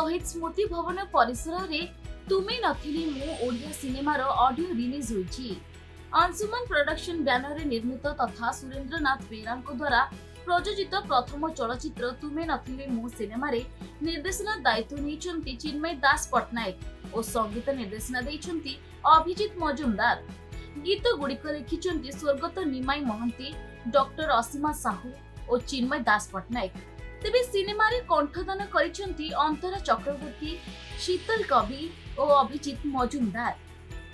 शहीद स्मृति भवन परिसर रे तुमे नथिली मु ओडिया सिनेमार ऑडियो रिलीज होईची। अंशुमन प्रोडक्शन बैनर रे निर्मित तथा सुरेंद्रनाथ बेरांको द्वारा प्रयोजित प्रथम चलचित्र तुमे नथिले मु सिनेमा रे निर्देशना दायित्व नेइछंती चिन्मय दास पटनायक और संगीत निर्देशना देइछंती अभिजीत मजुमदार। गीत गुड़िक लिखिछंती स्वर्गत निमाई महंती, डॉक्टर असीमा साहू और चिन्मय दास पटनायक। तेबे सिनेमा रे कंठदान करिछंती अंतरा चक्रवर्ती, शीतल कवि और अभिजीत मजुमदार।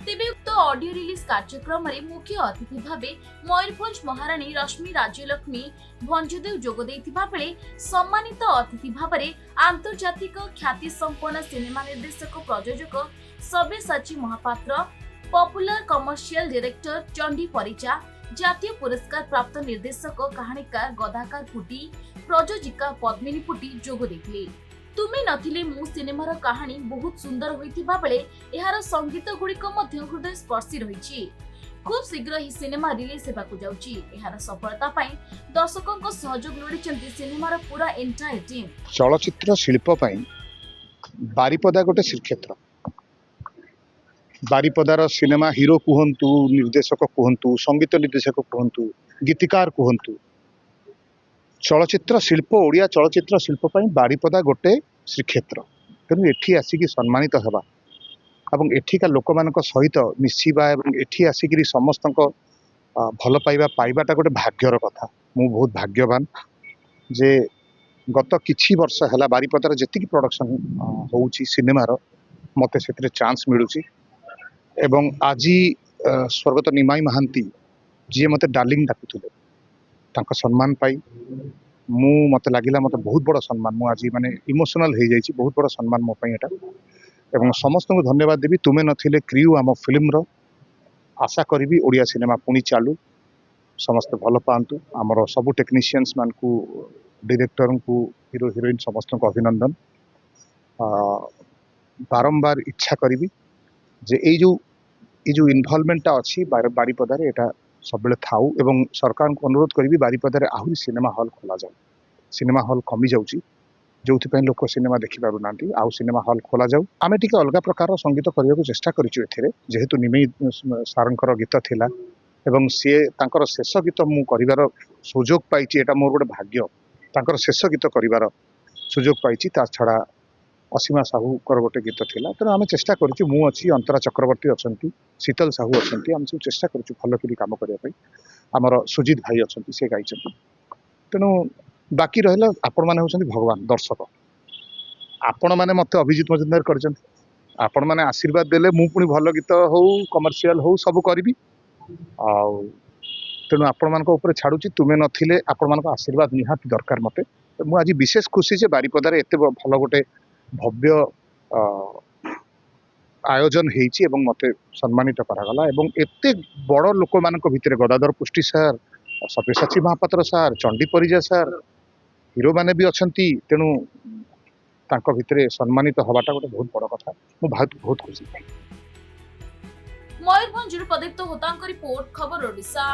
तेबे उक्त ऑडियो रिलीज कार्यक्रम रे मुख्य अतिथि भाबे मयूरभंज महाराणी रश्मि राज्यलक्ष्मी भंजदेव जोग देइथिबा बेले सम्मानित अतिथि भाबरे आंतर्जातिक ख्याति संपन्न सिनेमा निर्देशक प्रयोजक Sabyasachi Mohapatra, popular commercial director Chandi Parija, जातीय पुरस्कार प्राप्त निर्देशक कहानीकार गदाकार पुटी, प्रयोजिका पद्मिनी पुटी जोग देथिले। तुमे नथिले मु सिनेमार कहानी बहुत सुंदर होइथिबा बेले एहार संगीत गुड़िक मध्य हृदय स्पर्शी रहिछि। खूब शीघ्र ही सिनेमा रिलीज हेबाकु जाउछि। एहार सफलता पई दर्शकक सहयोग लोडिचंती सिनेमार पूरा एंटायर टीम। चलचित्र शिल्प पई बारिपदा गोटे श्रीक्षेत्र। बारिपदार सिनेमा हिरो कुहंतु, निर्देशक कुहंतु, संगीत निर्देशक कुहंतु, गीतिकार कुहंतु, चलचित्र शिल्प ओडिया चलचित्र शिल्प पई बारिपदा गोटे श्रीक्षेत्र। तेणु एठी आसिकी सम्मानित हेबा एवं एठिका लोक मानक सहित मिसिबा एवं एठी आसिकी समस्तक भल पाइबा पाइबाटा गोटे भाग्यर कथा। मु बहुत भाग्यवान जे गत किछि वर्ष हला बारिपदार जेतिकी प्रोडक्शन होउची सिनेमार मते सेतरे चांस मिलुची। एवं आज स्वर्गत निमाई महांती जी मते डार्लिंग डाकुथिले तांका सम्मान पाई मु मते लागिला मते बहुत बड़ सम्मान। मु आज माने इमोशनल हो जाइछि। बहुत बड़ सम्मान मो पई एटा एवं समस्त को धन्यवाद देबी। तुमे नथिले क्रियू आम फिल्म रो आशा करिबी ओडिया सिनेमा पुणी चालू, समस्त भल पांतु। आमर सब टेक्नीशियंस मान को, डायरेक्टर को, हीरो हीरोइन समस्त को अभिनंदन। बारंबार इच्छा करिबी जे ए जो इन्वॉल्वमेंटा अच्छी बारिपदार एटा सब थाऊ एवं सरकार को अनुरोध करी बारिपदार आहरी सिनेमा हॉल खोला जाए। सिनेमा हॉल कमी जाउची जो लोक सिनेमा देखि पारु नांती। आउ सिनेमा हॉल खोला जाऊ। आमे टिके अलगा प्रकार संगीत करने को चेष्टा करिछु एथिरे, जेहेतु निमई सारंकर गीत थिला एवं सी तांकर शेष गीत मु करिवार सुजोग पाइछि। एटा मोर गोटे भाग्य, तांकर शेष गीत करिवार सुजोग पाइछि। ता छड़ा असीमा साहू कर गोटे गीत थिला। तेणु आम चेष्टा करूँ, मु अच्छी अंतरा चक्रवर्ती अच्छा, शीतल साहू अच्छा, आम सब चेष्टा करूँ भल कि कम करने। आमर सुजित भाई अच्छा से गाई। तेणु बाकी रहा आपण मैंने होती भगवान दर्शक। आपण मैंने मत अभिजीत मजुमदार कर आपण मैंने आशीर्वाद देले मु पुणी भल गीत हो कमर्शियल हो सब करी। तेणु आपण मान छाड़ुची तुमे नथिले आपण मान आशीर्वाद निहाती दरकार मते। मु आज विशेष खुशी जे बारिपदार एते भल गोटे भव्य आयोजन हेइची एवं मते सम्मानित करागला। एवं एते बड़ लोक मानक भितरे गदाधर पुष्टि सार, सब्यसाची महापात्र सार, चंडी परिजा सार, हीरो माने भी अछंती। तेणु तांको भितरे सम्मानित हवाटा गोटे बहुत बड़ कथा। मु बहुत खुशी। मयूरभंज प्रदीप्त होतांक रिपोर्ट, खबर ओडिशा।